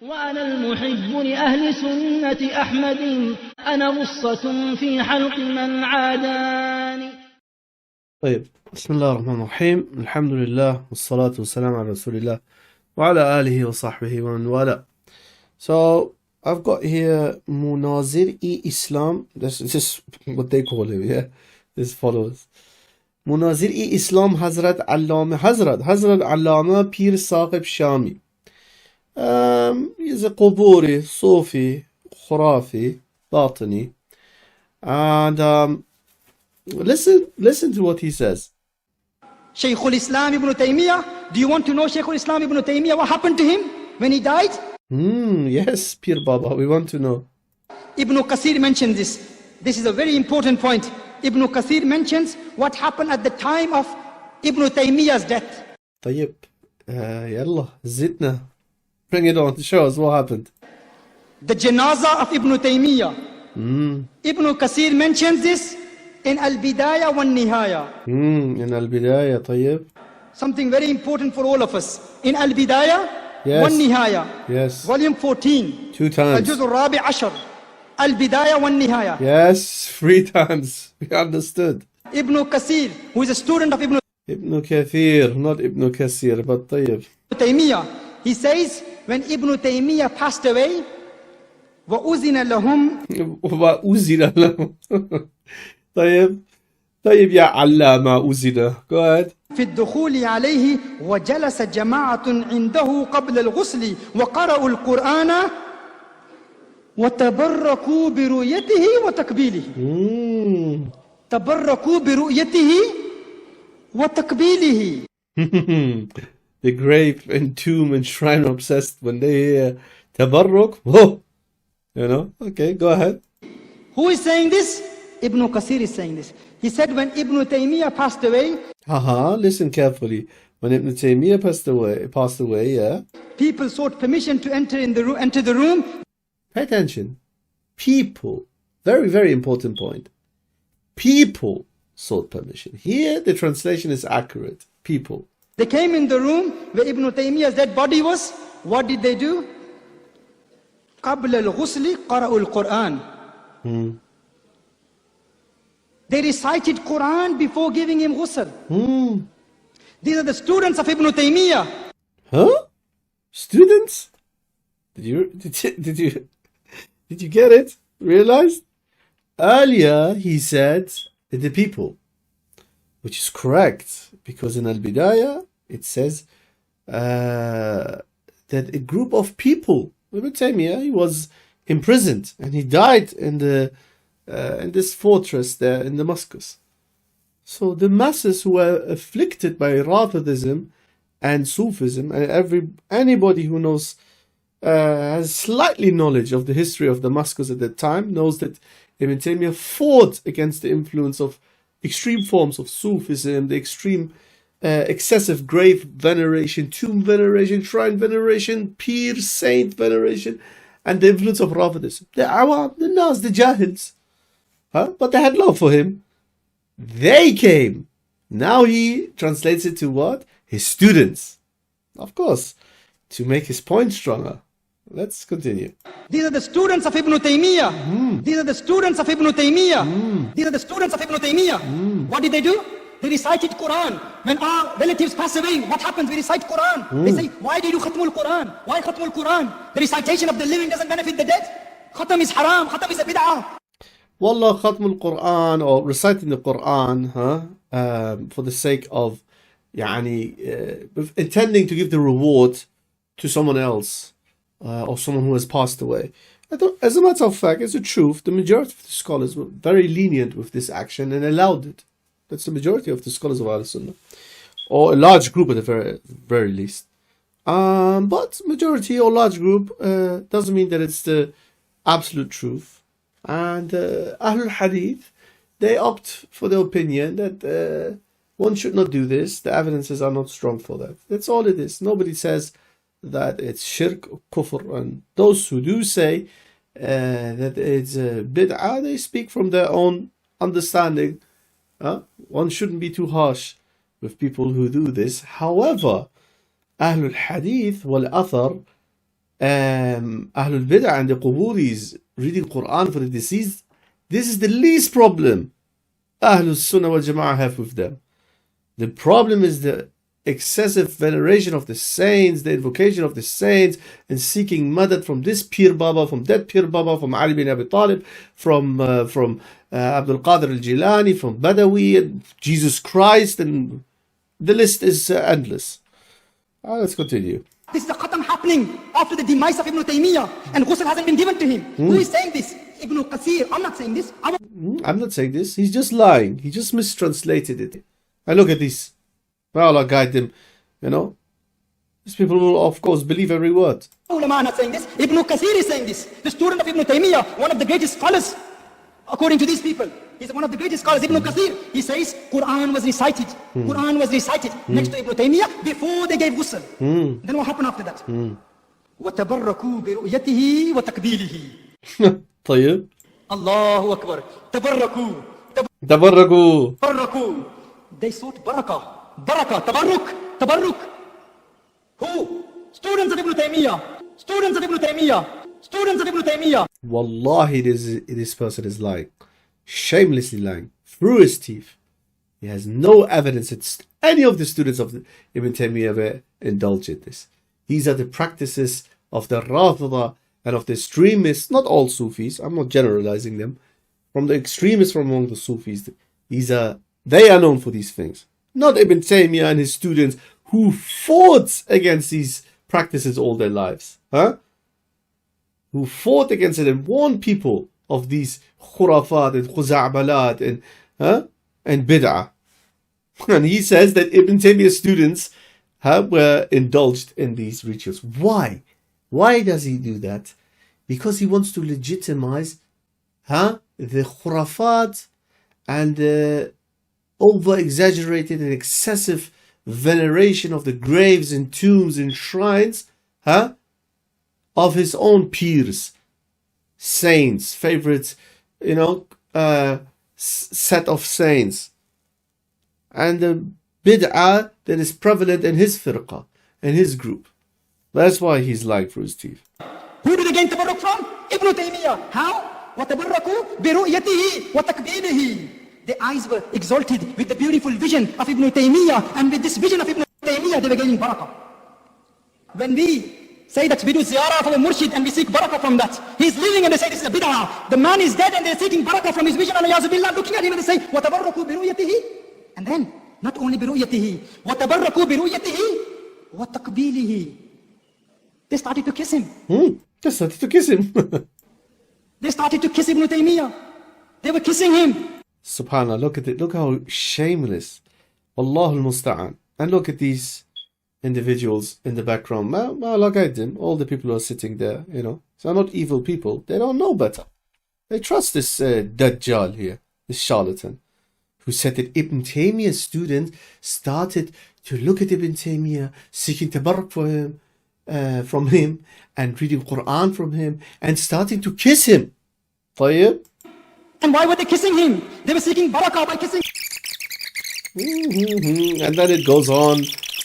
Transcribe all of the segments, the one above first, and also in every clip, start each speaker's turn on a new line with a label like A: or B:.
A: وأنا المحب لأهل سنة أحمد أنا غصة في حلق من عاداني.
B: طيب، بسم الله الرحمن الرحيم. الحمد لله والصلاة والسلام على رسول الله وعلى آله وصحبه ومن والاه. So I've got here 𝗦𝗦𝗕𝗦𝗧𝗏. This is what they call him, yeah. This follows 𝗦𝗦𝗕𝗦𝗧𝗏 Hazrat Allama Pir Saqib Shami. He's a Quburi, Sufi, Khurafi, Batini. And listen to what he says.
C: 𝗧𝗨𝗥𝗡 Ibn Taymiyyah. Do you want to know 𝗧𝗨𝗥𝗡 Ibn Taymiyyah? What happened to him when he died?
B: Yes, Pir Baba, we want to know.
C: Ibn Kathir mentions this. This is a very important point. Ibn Kathir mentions what happened at the time of Ibn Taymiyyah's death.
B: طيب, يلا زدنا. Bring it on to show us what happened.
C: The janazah of Ibn Taymiyyah. Ibn Kathir mentions this in Al-Bidayah وَالنِّهَايَةِ.
B: In Al-Bidayah, طيب.
C: Something very important for all of us. In Al-Bidayah وَالنِّهَايَةِ.
B: Yes.
C: Volume 14.
B: 2 times.
C: الجزء الرابع عشر. Al-Bidayah وَالنِّهَايَةِ.
B: Yes, 3 times. We understood.
C: Ibn Kathir, who is a student of Ibn
B: Kathir, not Ibn Kathir, but طيب.
C: Taymiyyah, he says, when Ibn Taymiyyah passed away, وَأُذِنَ لَهُمْ
B: وأذن لهم. طيب يا علامة أذن. Go ahead.
C: في الدخول عليه وجلس جماعة عنده قبل الغسل وقرأوا القرآن وتبركوا برؤيته وتقبيله. تبركوا برؤيته وتقبيله.
B: The grave and tomb and shrine obsessed, when they hear tabarruk, whoa, you know. Okay, go ahead.
C: Who is saying this? Ibn Kathir is saying this. He said when Ibn Taymiyyah passed away,
B: Listen carefully. When Ibn Taymiyyah passed away, yeah.
C: People sought permission to enter the room.
B: Pay attention. People, very, very important point. People sought permission. Here, the translation is accurate. People.
C: They came in the room where Ibn Taymiyyah's dead body was. What did they do? قبل الغسل قرأوا القرآن. They recited Quran before giving him ghusl. These are the students of Ibn Taymiyyah.
B: Huh? Students? Did you get it? Realized? Earlier he said the people, which is correct, because in Al-Bidayah it says that a group of people, Ibn Taymiyyah, he was imprisoned and he died in this fortress there in Damascus. So the masses who were afflicted by Rafidism and Sufism, and anybody who knows has slightly knowledge of the history of Damascus at that time knows that Ibn Taymiyyah fought against the influence of extreme forms of Sufism, the extreme excessive grave veneration, tomb veneration, shrine veneration, Pir, saint veneration, and the influence of Rafidism. The Awam, the Nas, the Jahils. But they had love for him. They came. Now he translates it to what? His students. Of course, to make his point stronger. Let's continue.
C: These are the students of Ibn Taymiyyah. These are the students of Ibn Taymiyyah. These are the students of Ibn Taymiyyah. What did they do? They recited Quran. When our relatives pass away, what happens? We recite Quran. They say, why do you do Khatmul Quran? Why Khatmul Quran? The recitation of the living doesn't benefit the dead. Khatam is haram. Khatam is a bid'ah.
B: Wallah, Khatmul Quran, or reciting the Quran, for the sake of, intending to give the reward to someone else, or someone who has passed away. As a matter of fact, it's the truth. The majority of the scholars were very lenient with this action and allowed it. That's the majority of the scholars of Ahlus-Sunnah, or a large group at the very least. But majority or large group doesn't mean that it's the absolute truth. And Ahlul Hadith, they opt for the opinion that one should not do this. The evidences are not strong for that. That's all it is. Nobody says that it's shirk or kufr. And those who do say that it's bid'ah, they speak from their own understanding. One shouldn't be too harsh with people who do this. However, Ahlul Hadith wal Athar, Ahlul Bid'ah and the Quburis reading Quran for the deceased, this is the least problem Ahlus-Sunnah wal Jama'ah have with them. The problem is the excessive veneration of the saints, the invocation of the saints, and seeking madad from this Pir Baba, from that Pir Baba, from Ali bin Abi Talib, from Abdul Qadir al-Jilani, from Badawi, and Jesus Christ, and the list is endless. Let's continue.
C: This is the khatam happening after the demise of Ibn Taymiyyah, and ghusl hasn't been given to him. Who is saying this? Ibn Kathir. I'm not saying this.
B: I'm not saying this. He's just lying. He just mistranslated it. And look at this. May Allah guide them. You know, these people will, of course, believe every word.
C: Ulama are not saying this. Ibn Kathir is saying this. The student of Ibn Taymiyyah, one of the greatest scholars, according to these people. He's one of the greatest scholars, Ibn Kathir. He says Quran was recited. Quran was recited next to Ibn Taymiyyah before they gave ghusl. Then what happened after that? وَتَبَرَّكُوا بِرُؤْيَتِهِ وَتَكْبِيلِهِ
B: طيب.
C: Allahu Akbar. تَبَرَّكُوا.
B: تبركوا.
C: تبركوا. They sought barakah. Barakah. Tabarruk. Tabarruk. Who? Students of Ibn Taymiyyah. Students of Ibn Taymiyyah. Students of Ibn Taymiyyah.
B: Wallahi, this person is lying. Shamelessly lying. Through his teeth. He has no evidence that any of the students of Ibn Taymiyyah ever indulged in this. These are the practices of the Rafidah and of the extremists, not all Sufis, I'm not generalizing them, from the extremists from among the Sufis. They are known for these things. Not Ibn Taymiyyah and his students who fought against these practices all their lives. Who fought against it and warned people of these khurafat and 𝗙𝗪𝗦𝗓𝗏 and bid'ah. And he says that Ibn Taymiyyah's students were indulged in these rituals. Why? Why does he do that? Because he wants to legitimize the khurafat and the over-exaggerated and excessive veneration of the graves and tombs and shrines of his own peers, saints, favorite, set of saints, and the bid'ah that is prevalent in his firqa, in his group. That's why he's lying through his teeth.
C: Who did they gain tabarruk from? Ibn Taymiyyah. How? وَتَبَرَّكُوا بِرُؤْيَتِهِ وَتَكْبِيلِهِ. Their eyes were exalted with the beautiful vision of Ibn Taymiyyah, and with this vision of Ibn Taymiyyah they were gaining barakah. When we say that we do ziyarah for a murshid and we seek barakah from that, he's living and they say this is a bid'ah. The man is dead and they're seeking barakah from his vision, and looking at him and they say وَتَبَرَّكُوا بِرُؤْيَتِهِ. And then, not only بِرُؤْيَتِهِ, وَتَبَرَّكُوا بِرُؤْيَتِهِ وَتَكْبِيلِهِ. They started to kiss him.
B: They started to kiss him.
C: They started to kiss Ibn Taymiyyah. They were kissing him.
B: Subhanallah, look at it. Look how shameless. Allahul Musta'an. And look at these individuals in the background. May Allah guide them. All the people who are sitting there, so are not evil people. They don't know better. They trust this Dajjal here, this charlatan, who said that Ibn Taymiyyah's student started to look at Ibn Taymiyyah, seeking tabarruk from him, and reading Quran from him, and starting to kiss him. طيب?
C: And why were they kissing him? They were seeking barakah by kissing.
B: And then it goes on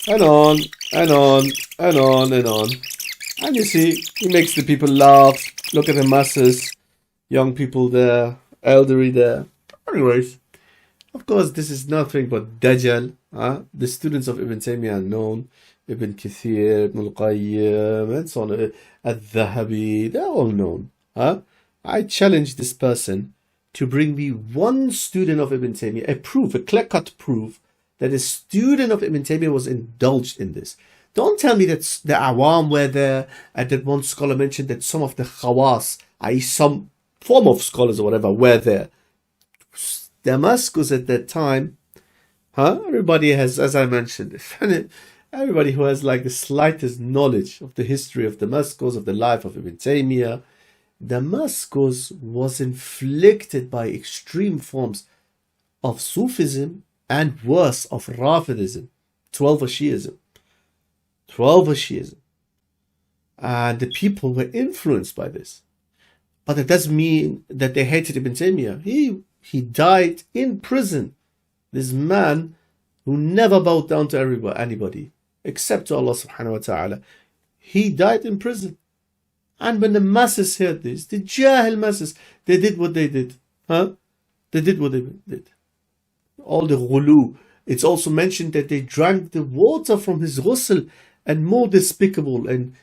B: and on and on and on and on. And you see, he makes the people laugh. Look at the masses, young people there, elderly there. Anyways, of course, this is nothing but Dajjal. The students of Ibn Taymiyyah are known. Ibn Kathir, Ibn al-Qayyim, and so on. Al-Dhahabi, they're all known. I challenge this person to bring me one student of Ibn Taymiyyah, a clear-cut proof that a student of Ibn Taymiyyah was indulged in this. Don't tell me that the Awam were there, and that one scholar mentioned that some of the Khawas, i.e. some form of scholars or whatever, were there. Damascus at that time, everybody has, as I mentioned, everybody who has like the slightest knowledge of the history of Damascus, of the life of Ibn Taymiyyah, Damascus was inflicted by extreme forms of Sufism and worse, of Rafidism, 𝗙𝗢𝗟𝗟𝗢𝗪. And the people were influenced by this. But that doesn't mean that they hated Ibn Taymiyyah. He died in prison. This man who never bowed down to anybody except to Allah subhanahu wa ta'ala. He died in prison. And when the masses heard this, the Jahil masses, they did what they did. They did what they did. All the ghulu. It's also mentioned that they drank the water from his ghusl, and more despicable and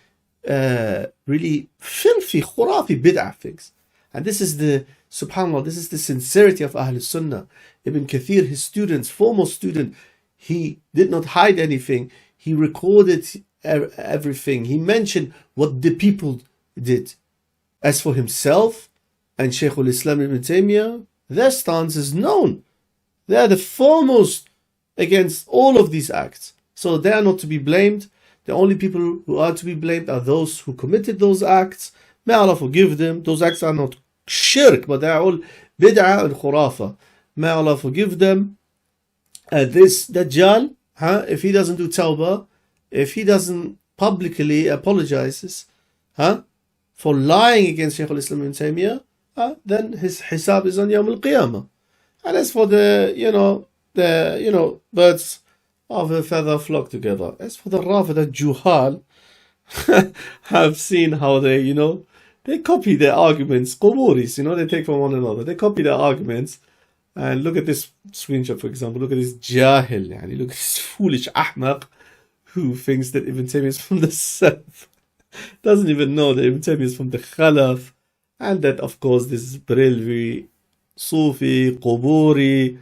B: really filthy, khurafi, bid'ah things. And this is the, subhanAllah, this is the sincerity of Ahlus-Sunnah. Ibn Kathir, his students, foremost student, he did not hide anything. He recorded everything. He mentioned what the people did. As for himself and Shaykh-ul-Islam Ibn Taymiyyah, their stance is known. They are the foremost against all of these acts. So they are not to be blamed. The only people who are to be blamed are those who committed those acts. May Allah forgive them. Those acts are not shirk, but they are all bid'ah and khurafa. May Allah forgive them. This Dajjal, if he doesn't do tawbah, if he doesn't publicly apologizes for lying against Shaykh al-Islam ibn Taymiyyah, then his hisab is on Yawm al-Qiyamah. And as for the birds of a feather flock together. As for the Rafidah Juhal, I've seen how they copy their arguments. Quburis, they take from one another. They copy their arguments. And look at this screenshot, for example. Look at this Jahil. Look at this foolish ahmaq who thinks that Ibn Taymiyyah is from the Salaf. Doesn't even know that Ibn Taymiyyah is from the Khalaf. And that, of course, this 𝗏𝗏𝗏Sufi Quburis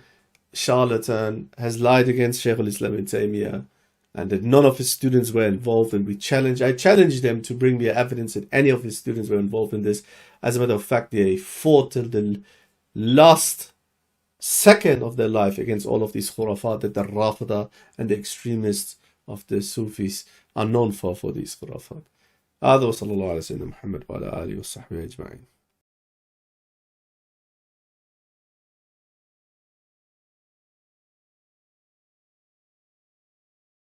B: charlatan has lied against Shaykh al-Islam ibn Taymiyyah, and that none of his students were involved. And I challenged them to bring me evidence that any of his students were involved in this. As a matter of fact, they fought till the last second of their life against all of these khurafat that the Rafidah and the extremists of the Sufis are known for these khurafat. هذا وصلى الله على سيدنا محمد وعلى آله وصحبه أجمعين.